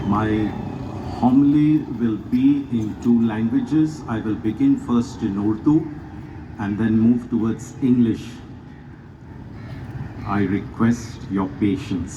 My homily will be in two languages. I will begin first in Urdu and then move towards English. I request your patience.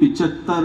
75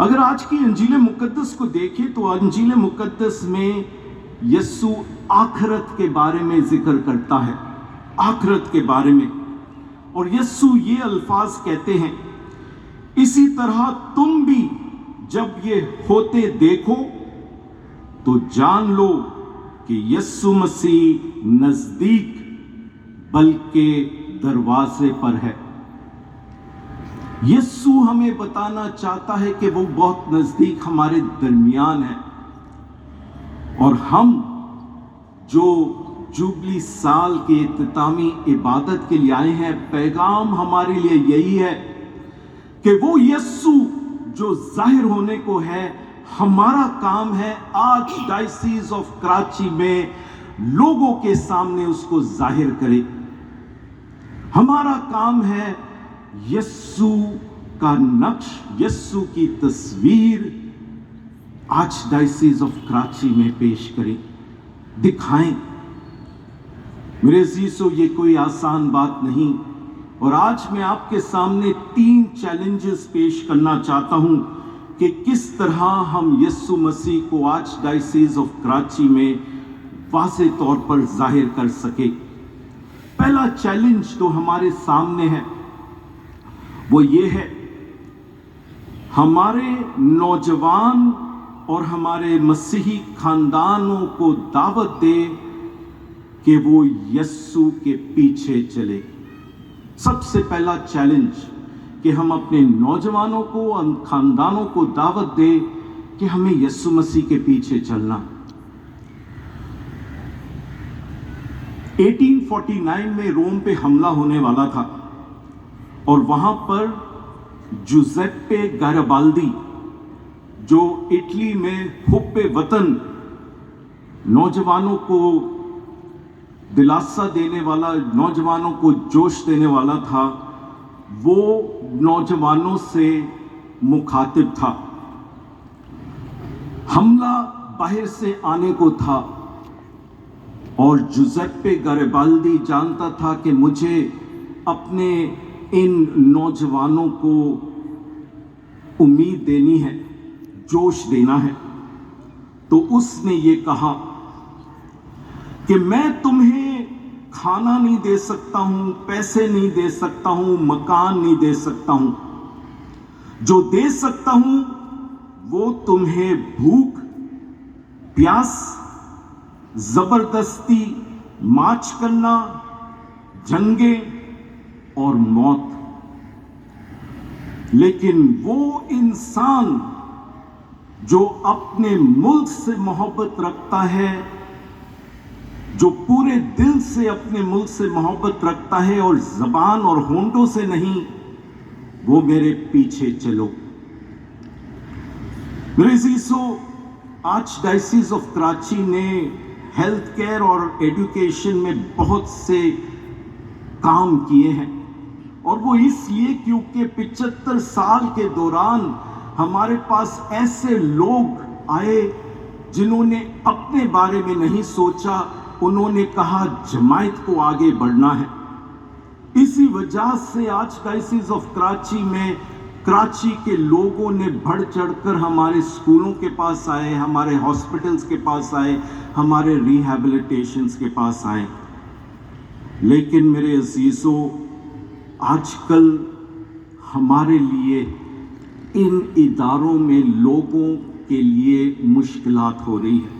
اگر آج کی انجیل مقدس کو دیکھیں تو انجیل مقدس میں یسوع آخرت کے بارے میں ذکر کرتا ہے، آخرت کے بارے میں، اور یسوع یہ الفاظ کہتے ہیں، اسی طرح تم بھی جب یہ ہوتے دیکھو تو جان لو کہ یسوع مسیح نزدیک بلکہ دروازے پر ہے۔ یسوع ہمیں بتانا چاہتا ہے کہ وہ بہت نزدیک ہمارے درمیان ہے، اور ہم جو جوبلی سال کے اختتامی عبادت کے لیے آئے ہیں، پیغام ہمارے لیے یہی ہے کہ وہ یسوع جو ظاہر ہونے کو ہے، ہمارا کام ہے آج ڈائسیز آف کراچی میں لوگوں کے سامنے اس کو ظاہر کرے۔ ہمارا کام ہے یسوع کا نقش، یسوع کی تصویر آج ڈائسیز آف کراچی میں پیش کریں، دکھائیں۔ میرے عزیزو، یہ کوئی آسان بات نہیں، اور آج میں آپ کے سامنے 3 چیلنجز پیش کرنا چاہتا ہوں کہ کس طرح ہم یسوع مسیح کو آج ڈائسیز آف کراچی میں واضح طور پر ظاہر کر سکے۔ پہلا چیلنج جو ہمارے سامنے ہے وہ یہ ہے، ہمارے نوجوان اور ہمارے مسیحی خاندانوں کو دعوت دے کہ وہ یسوع کے پیچھے چلے۔ سب سے پہلا چیلنج کہ ہم اپنے نوجوانوں کو اور خاندانوں کو دعوت دے کہ ہمیں یسوع مسیح کے پیچھے چلنا۔ 1849 میں روم پہ حملہ ہونے والا تھا، اور وہاں پر جوزیپے گیریبالدی جو اٹلی میں حب وطن، نوجوانوں کو دلاسا دینے والا، نوجوانوں کو جوش دینے والا تھا، وہ نوجوانوں سے مخاطب تھا۔ حملہ باہر سے آنے کو تھا، اور جوزیپے گیریبالدی جانتا تھا کہ مجھے اپنے ان نوجوانوں کو امید دینی ہے، جوش دینا ہے۔ تو اس نے یہ کہا کہ میں تمہیں کھانا نہیں دے سکتا ہوں، پیسے نہیں دے سکتا ہوں، مکان نہیں دے سکتا ہوں، جو دے سکتا ہوں وہ تمہیں بھوک، پیاس، زبردستی مارچ کرنا، جنگیں اور موت۔ لیکن وہ انسان جو اپنے ملک سے محبت رکھتا ہے، جو پورے دل سے اپنے ملک سے محبت رکھتا ہے اور زبان اور ہونٹوں سے نہیں، وہ میرے پیچھے چلو۔ میرے عزیزو، آج ڈائسیز آف کراچی نے ہیلتھ کیئر اور ایڈوکیشن میں بہت سے کام کیے ہیں، اور وہ اس لیے کیونکہ 75 سال کے دوران ہمارے پاس ایسے لوگ آئے جنہوں نے اپنے بارے میں نہیں سوچا، انہوں نے کہا جماعت کو آگے بڑھنا ہے۔ اسی وجہ سے آج ڈائسیز آف کراچی میں کراچی کے لوگوں نے بڑھ چڑھ کر ہمارے اسکولوں کے پاس آئے، ہمارے ہاسپٹلز کے پاس آئے، ہمارے ریہیبلیٹیشنز کے پاس آئے۔ لیکن میرے عزیزو، آج کل ہمارے لیے ان اداروں میں لوگوں کے لیے مشکلات ہو رہی ہیں۔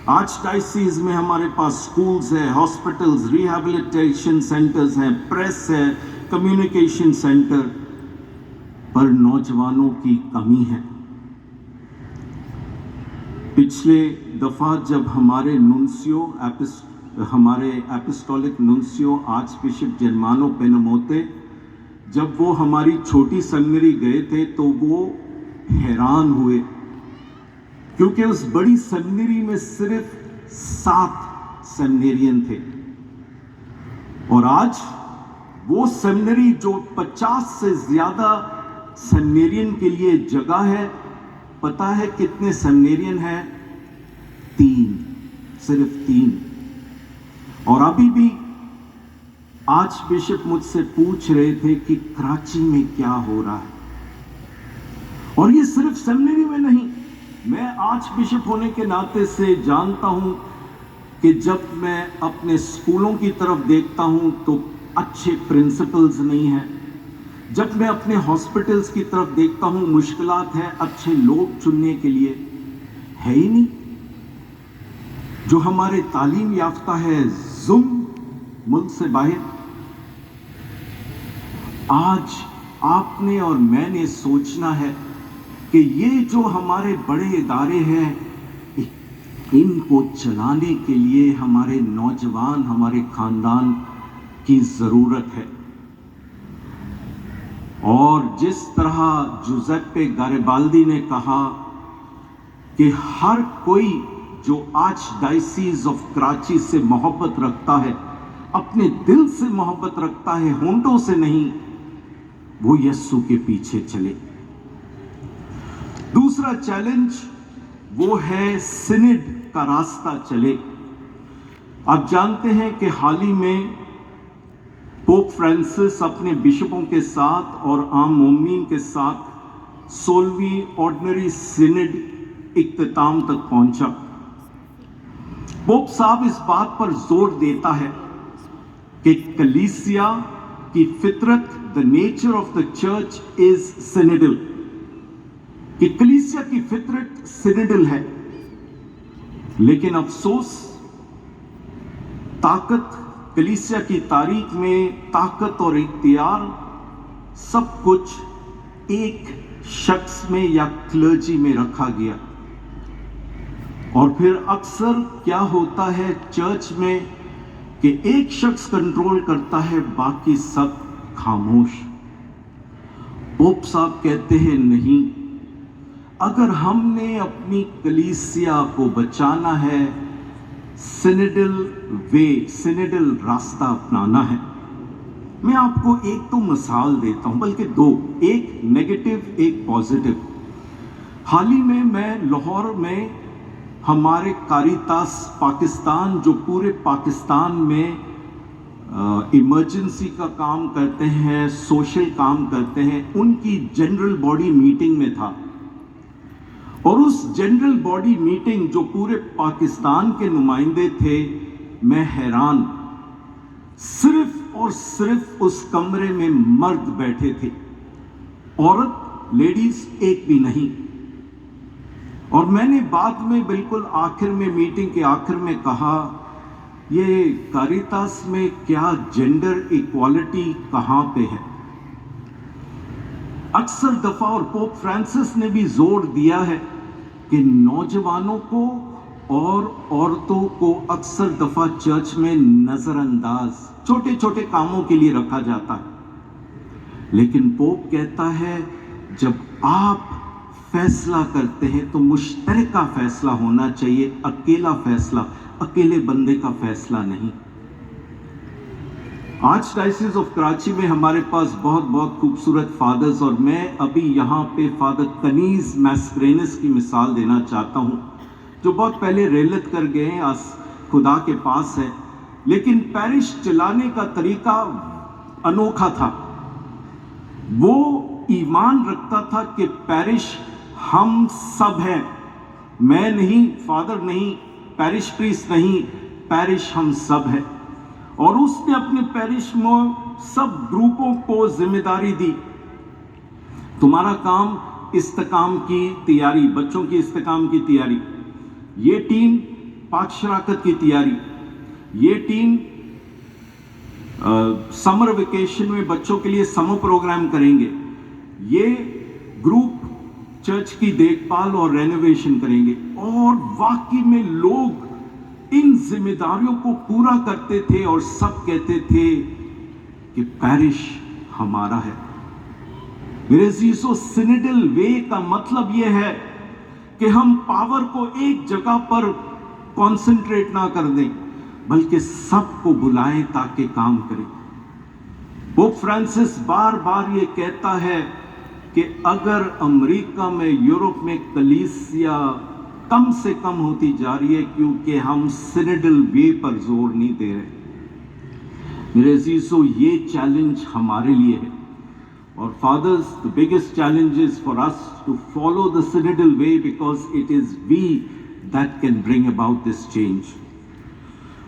آج ڈائسیز میں ہمارے پاس سکولز ہیں، ہاسپٹلز، ریہیبلیٹیشن سینٹرز ہیں، پریس ہے، کمیونیکیشن سینٹر، پر نوجوانوں کی کمی ہے۔ پچھلے دفعہ جب ہمارے ننسیو، ہمارے اپسٹولک ننسیو آرچ بشپ جرمانو پیناموتے، جب وہ ہماری چھوٹی سیمنری گئے تھے تو وہ حیران ہوئے، کیونکہ اس بڑی سیمنری میں صرف 7 سیمنیرین تھے، اور آج وہ سیمنری جو 50 سے زیادہ سیمنیرین کے لیے جگہ ہے، پتہ ہے کتنے سیمنیرین ہیں؟ 3، صرف 3۔ اور ابھی بھی آج بشپ مجھ سے پوچھ رہے تھے کہ کراچی میں کیا ہو رہا ہے، اور یہ صرف سیمنری میں نہیں، میں آرچ بشپ ہونے کے ناطے سے جانتا ہوں کہ جب میں اپنے سکولوں کی طرف دیکھتا ہوں تو اچھے پرنسپلز نہیں ہیں، جب میں اپنے ہاسپٹلز کی طرف دیکھتا ہوں مشکلات ہیں اچھے لوگ چننے کے لیے، ہے ہی نہیں۔ جو ہمارے تعلیم یافتہ ہے ملک سے باہر۔ آج آپ نے اور میں نے سوچنا ہے کہ یہ جو ہمارے بڑے ادارے ہیں ان کو چلانے کے لیے ہمارے نوجوان، ہمارے خاندان کی ضرورت ہے۔ اور جس طرح جوزیپے گاریبالدی نے کہا کہ ہر کوئی جو آرچ ڈائسیس آف کراچی سے محبت رکھتا ہے، اپنے دل سے محبت رکھتا ہے، ہونٹوں سے نہیں، وہ یسوع کے پیچھے چلے۔ دوسرا چیلنج وہ ہے سینڈ کا راستہ چلے۔ آپ جانتے ہیں کہ حال ہی میں پوپ فرانسس اپنے بشپوں کے ساتھ اور عام مومنین کے ساتھ 16ویں آرڈنری سینڈ اختتام تک پہنچا۔ پوپ صاحب اس بات پر زور دیتا ہے کہ کلیسیا کی فطرت، the nature of the church is synodal، کہ کلیسیا کی فطرت سینڈل ہے، لیکن افسوس طاقت کلیسیا کی تاریخ میں طاقت اور اختیار سب کچھ ایک شخص میں یا کلرجی میں رکھا گیا۔ اور پھر اکثر کیا ہوتا ہے چرچ میں کہ ایک شخص کنٹرول کرتا ہے، باقی سب خاموش۔ پوپ صاحب کہتے ہیں نہیں، اگر ہم نے اپنی کلیسیا کو بچانا ہے سینڈل راستہ اپنانا ہے۔ میں آپ کو ایک تو مثال دیتا ہوں، بلکہ دو، ایک نیگیٹو ایک پازیٹو۔ حال ہی میں لاہور میں ہمارے کاریتاس پاکستان جو پورے پاکستان میں ایمرجنسی کا کام کرتے ہیں، سوشل کام کرتے ہیں، ان کی جنرل باڈی میٹنگ میں تھا، اور اس جنرل باڈی میٹنگ جو پورے پاکستان کے نمائندے تھے، میں حیران، صرف اور صرف اس کمرے میں مرد بیٹھے تھے، عورت لیڈیز ایک بھی نہیں۔ اور میں نے بعد میں بالکل آخر میں میٹنگ کے آخر میں کہا، یہ کاریتاس میں کیا جینڈر ایکوالٹی کہاں پہ ہے؟ اکثر دفعہ اور پوپ فرانسس نے بھی زور دیا ہے کہ نوجوانوں کو اور عورتوں کو اکثر دفعہ چرچ میں نظر انداز چھوٹے چھوٹے کاموں کے لیے رکھا جاتا ہے، لیکن پوپ کہتا ہے جب آپ فیصلہ کرتے ہیں تو مشترکہ فیصلہ ہونا چاہیے، اکیلا فیصلہ، اکیلے بندے کا فیصلہ نہیں۔ آرچ ڈائسیس آف کراچی میں ہمارے پاس بہت خوبصورت فادرز، اور میں ابھی یہاں پہ فادر کنیز میسکرینس کی مثال دینا چاہتا ہوں، جو بہت پہلے ریلت کر گئے ہیں، خدا کے پاس ہے، لیکن پیرش چلانے کا طریقہ انوکھا تھا۔ وہ ایمان رکھتا تھا کہ پیرش ہم سب ہیں، میں نہیں، فادر نہیں، پیرش پریسٹ نہیں، پیرش ہم سب ہے۔ اور اس نے اپنے پیرش میں سب گروپوں کو ذمہ داری دی، تمہارا کام استقام کی تیاری، بچوں کی استقام کی تیاری، یہ ٹیم پاک شراکت کی تیاری، یہ ٹیم سمر ویکیشن میں بچوں کے لیے سمر پروگرام کریں گے، یہ گروپ چرچ کی دیکھ بھال اور رینوویشن کریں گے۔ اور واقعی میں لوگ ان ذمہ داریوں کو پورا کرتے تھے اور سب کہتے تھے کہ پیرش ہمارا ہے۔ میرے عزیزو، سینڈل وے کا مطلب یہ ہے کہ ہم پاور کو ایک جگہ پر کانسنٹریٹ نہ کر دیں، بلکہ سب کو بلائیں تاکہ کام کریں۔ پوپ فرانسس بار بار یہ کہتا ہے کہ اگر امریکہ میں، یورپ میں کلیسیا کم سے کم ہوتی جا رہی ہے کیونکہ ہم سینڈل وے پر زور نہیں دے رہے۔ میرے عزیزو، یہ چیلنج ہمارے لیے ہے۔ Or fathers, the biggest challenge is for us to follow the synodal way, because it is we that can bring about this change.